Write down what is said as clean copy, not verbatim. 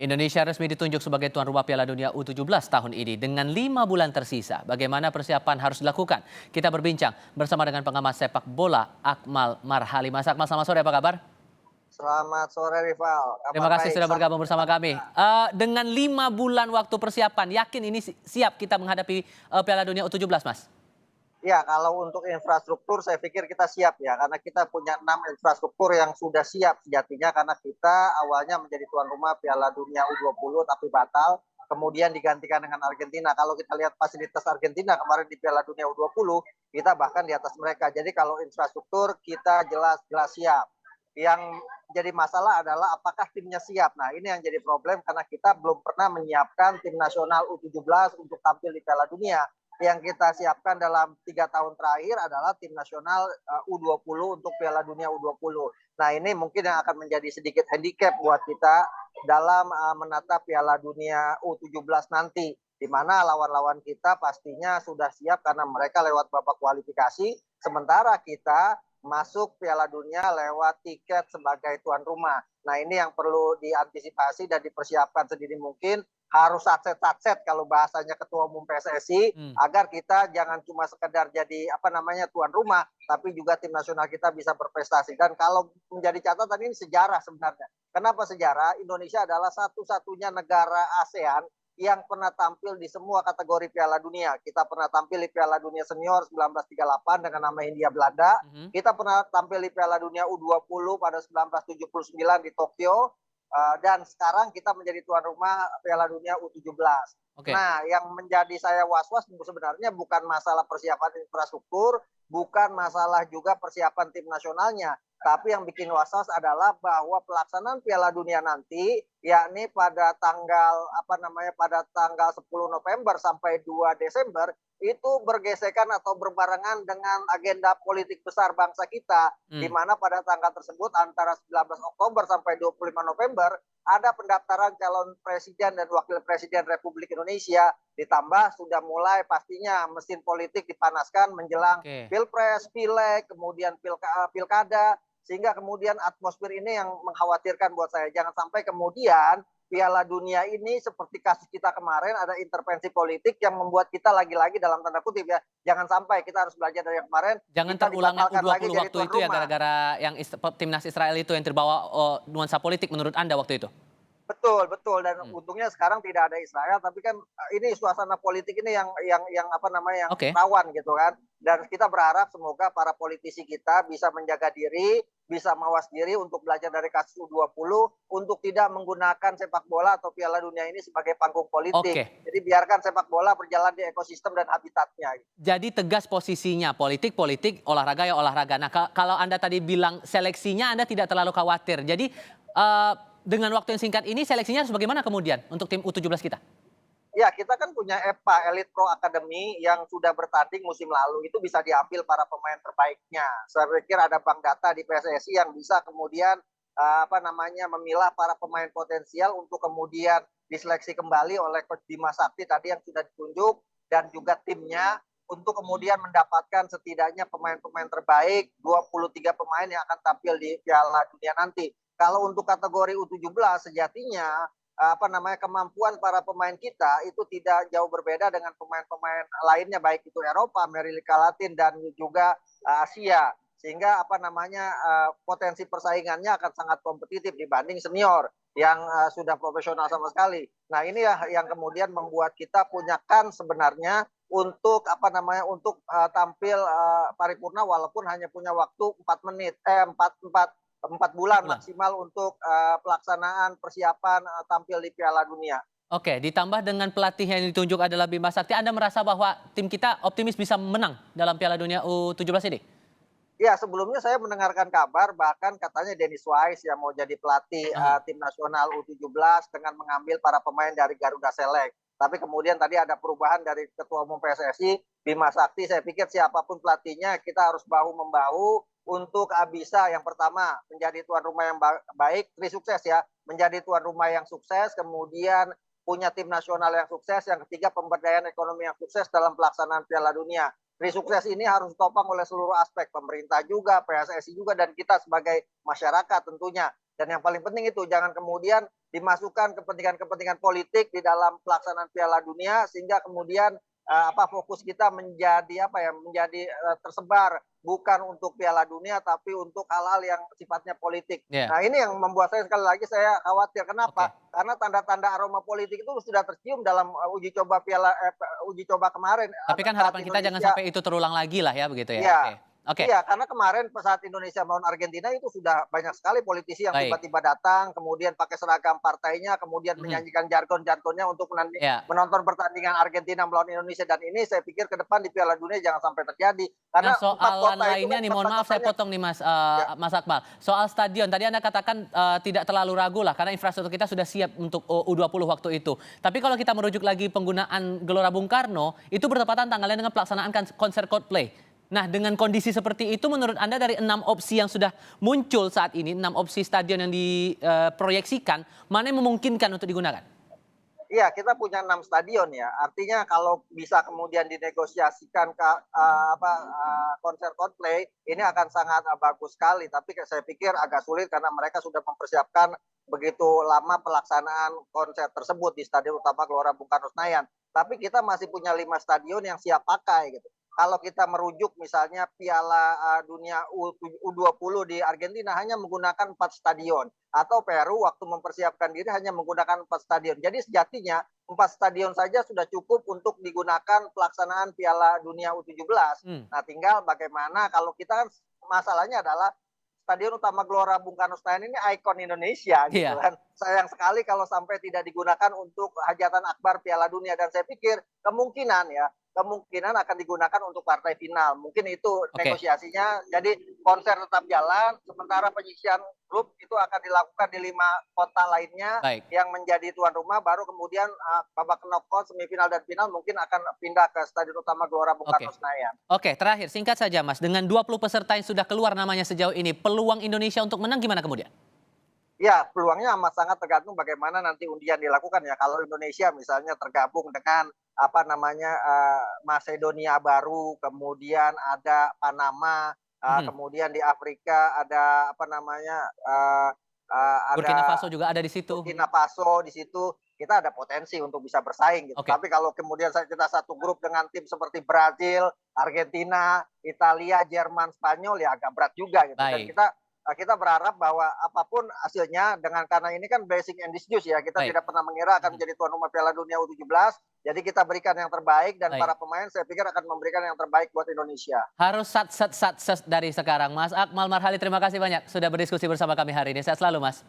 Indonesia resmi ditunjuk sebagai tuan rumah Piala Dunia U17 tahun ini dengan 5 bulan tersisa. Bagaimana persiapan harus dilakukan? Kita berbincang bersama dengan pengamat sepak bola Akmal Marhali. Mas Akmal, selamat sore, apa kabar? Selamat sore Rival, Terima kabar kasih baik, sudah selamat bergabung bersama kami. berpuasa. Dengan 5 bulan waktu persiapan, yakin ini siap kita menghadapi Piala Dunia U17, Mas? Ya, kalau untuk infrastruktur saya pikir kita siap ya, karena kita punya 6 infrastruktur yang sudah siap sejatinya karena kita awalnya menjadi tuan rumah Piala Dunia U20 tapi batal, kemudian digantikan dengan Argentina. Kalau kita lihat fasilitas Argentina kemarin di Piala Dunia U20, kita bahkan di atas mereka. Jadi kalau infrastruktur kita jelas-jelas siap. Yang jadi masalah adalah apakah timnya siap. Nah, ini yang jadi problem karena kita belum pernah menyiapkan tim nasional U17 untuk tampil di Piala Dunia. Yang kita siapkan dalam 3 tahun terakhir adalah tim nasional U20 untuk Piala Dunia U20. Nah, ini mungkin yang akan menjadi sedikit handicap buat kita dalam menata Piala Dunia U17 nanti, di mana lawan-lawan kita pastinya sudah siap karena mereka lewat babak kualifikasi, sementara kita masuk Piala Dunia lewat tiket sebagai tuan rumah. Nah, ini yang perlu diantisipasi dan dipersiapkan sedini mungkin, harus satset-satset kalau bahasanya Ketua Umum PSSI, Hmm. agar kita jangan cuma sekedar jadi tuan rumah, tapi juga tim nasional kita bisa berprestasi. Dan kalau menjadi catatan ini sejarah sebenarnya. Kenapa sejarah? Indonesia adalah satu-satunya negara ASEAN yang pernah tampil di semua kategori Piala Dunia. Kita pernah tampil di Piala Dunia Senior 1938 dengan nama Hindia Belanda. Mhm. Kita pernah tampil di Piala Dunia U20 pada 1979 di Tokyo. Dan sekarang kita menjadi tuan rumah Piala Dunia U17. Oke. Nah, yang menjadi saya was-was sebenarnya bukan masalah persiapan infrastruktur, bukan masalah juga persiapan tim nasionalnya, tapi yang bikin was-was adalah bahwa pelaksanaan Piala Dunia nanti, yakni pada tanggal 10 November sampai 2 Desember itu bergesekan atau berbarengan dengan agenda politik besar bangsa kita, di Hmm. mana pada tanggal tersebut antara 19 Oktober sampai 25 November ada pendaftaran calon presiden dan wakil presiden Republik Indonesia, ditambah sudah mulai pastinya mesin politik dipanaskan menjelang Oke. pilpres, pileg, kemudian pilkada, sehingga kemudian atmosfer ini yang mengkhawatirkan buat saya. Jangan sampai kemudian Piala Dunia ini seperti kasus kita kemarin ada intervensi politik yang membuat kita lagi-lagi dalam tanda kutip ya, jangan sampai kita harus belajar dari yang kemarin, Jangan kita terulang yang dibatalkan lagi U20 jadi waktu tuan itu ya, rumah. gara-gara yang timnas Israel itu yang terbawa nuansa politik menurut Anda waktu itu? Betul, betul, dan Hmm. untungnya sekarang tidak ada Israel, tapi kan ini suasana politik ini yang Oke. rawan gitu kan. Dan kita berharap semoga para politisi kita bisa menjaga diri, bisa mawas diri untuk belajar dari kasus U20 untuk tidak menggunakan sepak bola atau Piala Dunia ini sebagai panggung politik. Oke. Jadi biarkan sepak bola berjalan di ekosistem dan habitatnya. Jadi tegas posisinya, politik politik, olahraga ya olahraga. Nah, kalau Anda tadi bilang seleksinya Anda tidak terlalu khawatir. Jadi, dengan waktu yang singkat ini seleksinya harus bagaimana kemudian untuk tim U17 kita? Ya, kita kan punya EPA, Elite Pro Academy, yang sudah bertanding musim lalu. Itu bisa diambil para pemain terbaiknya. Saya pikir ada bank data di PSSI yang bisa kemudian memilah para pemain potensial untuk kemudian diseleksi kembali oleh Coach Bima Sakti tadi yang sudah ditunjuk, dan juga timnya untuk kemudian mendapatkan setidaknya pemain-pemain terbaik, 23 pemain yang akan tampil di Piala Dunia nanti. Kalau untuk kategori U17 sejatinya kemampuan para pemain kita itu tidak jauh berbeda dengan pemain-pemain lainnya, baik itu Eropa, Amerika Latin, dan juga Asia, sehingga potensi persaingannya akan sangat kompetitif dibanding senior yang sudah profesional sama sekali. Nah, ini ya yang kemudian membuat kita punya sebenarnya untuk tampil paripurna walaupun hanya punya waktu 4 menit 4 bulan 4 bulan. maksimal untuk pelaksanaan persiapan tampil di Piala Dunia. Oke, ditambah dengan pelatih yang ditunjuk adalah Bima Sakti, Anda merasa bahwa tim kita optimis bisa menang dalam Piala Dunia U17 ini? Ya, sebelumnya saya mendengarkan kabar bahkan katanya Dennis Wise yang mau jadi pelatih Aha. tim nasional U17 dengan mengambil para pemain dari Garuda Select. Tapi kemudian tadi ada perubahan dari Ketua Umum PSSI, Bima Sakti. Saya pikir siapapun pelatihnya kita harus bahu-membahu untuk bisa yang pertama menjadi tuan rumah yang baik, sukses ya, menjadi tuan rumah yang sukses, kemudian punya tim nasional yang sukses, yang ketiga pemberdayaan ekonomi yang sukses dalam pelaksanaan Piala Dunia. Sukses ini harus ditopang oleh seluruh aspek, pemerintah juga, PSSI juga, dan kita sebagai masyarakat tentunya. Dan yang paling penting itu jangan kemudian dimasukkan kepentingan-kepentingan politik di dalam pelaksanaan Piala Dunia sehingga kemudian fokus kita menjadi tersebar bukan untuk Piala Dunia tapi untuk hal-hal yang sifatnya politik. Ya, Nah, ini yang membuat saya sekali lagi saya khawatir. oke. Kenapa? Karena tanda-tanda aroma politik itu sudah tercium dalam uji coba kemarin Tapi kan saat harapan kita jangan Indonesia. sampai itu terulang lagi lah ya begitu ya. Iya, Oke. Oke, iya, karena kemarin saat Indonesia melawan Argentina itu sudah banyak sekali politisi yang baik. tiba-tiba datang, kemudian pakai seragam partainya, kemudian Mhm. menyanyikan jargon-jargonnya untuk Ya. menonton pertandingan Argentina melawan Indonesia. Dan ini saya pikir ke depan di Piala Dunia jangan sampai terjadi. Nah, Karena 4 soalan kota itu lainnya kan nih, mohon maaf saya kota-kotanya. potong nih Mas, Ya, Mas Akmal. Soal stadion, tadi Anda katakan tidak terlalu ragu lah karena infrastruktur kita sudah siap untuk U20 waktu itu. Tapi kalau kita merujuk lagi penggunaan Gelora Bung Karno, itu bertepatan tanggalnya dengan pelaksanaan konser Coldplay. Nah, dengan kondisi seperti itu menurut Anda dari 6 opsi yang sudah muncul saat ini, 6 opsi stadion yang diproyeksikan, mana yang memungkinkan untuk digunakan? iya, kita punya 6 stadion ya. Artinya kalau bisa kemudian dinegosiasikan konser Coldplay, ini akan sangat bagus sekali. Tapi saya pikir agak sulit karena mereka sudah mempersiapkan begitu lama pelaksanaan konser tersebut di Stadion Utama Gelora Bung Karno Senayan. Tapi kita masih punya 5 stadion yang siap pakai gitu. Kalau kita merujuk misalnya Piala Dunia U20 di Argentina hanya menggunakan 4 stadion. Atau Peru waktu mempersiapkan diri hanya menggunakan 4 stadion. Jadi sejatinya 4 stadion saja sudah cukup untuk digunakan pelaksanaan Piala Dunia U17. Hmm, Nah, tinggal bagaimana kalau kita kan masalahnya adalah Stadion Utama Gelora Bung Karno Senayan ini ikon Indonesia gitu iya, kan. Sayang sekali kalau sampai tidak digunakan untuk hajatan akbar Piala Dunia dan saya pikir kemungkinan akan digunakan untuk partai final. Mungkin itu oke, negosiasinya. Jadi konser tetap jalan, sementara penyisian grup itu akan dilakukan di 5 kota lainnya baik. yang menjadi tuan rumah. Baru kemudian babak knockout semifinal dan final mungkin akan pindah ke Stadion Utama Gelora Bung Oke. Karno Senayan. Oke, terakhir singkat saja Mas, dengan 20 peserta yang sudah keluar namanya sejauh ini, peluang Indonesia untuk menang gimana kemudian? Ya, peluangnya amat sangat tergantung bagaimana nanti undian dilakukan ya. Kalau Indonesia misalnya tergabung dengan Masedonia baru, kemudian ada Panama, Mhm. kemudian di Afrika ada Burkina ada Faso juga ada di situ. Burkina Faso di situ, kita ada potensi untuk bisa bersaing gitu. Oke, Tapi kalau kemudian kita satu grup dengan tim seperti Brazil, Argentina, Italia, Jerman, Spanyol ya agak berat juga gitu. Dan baik, kita berharap bahwa apapun hasilnya karena ini kan blessing and disguise ya. Kita baik. tidak pernah mengira akan Mhm. menjadi tuan rumah Piala Dunia U17. Jadi kita berikan yang terbaik dan Baik. para pemain saya pikir akan memberikan yang terbaik buat Indonesia. Harus sat set sat ses dari sekarang. Mas Akmal Marhali, terima kasih banyak sudah berdiskusi bersama kami hari ini. Sehat selalu Mas.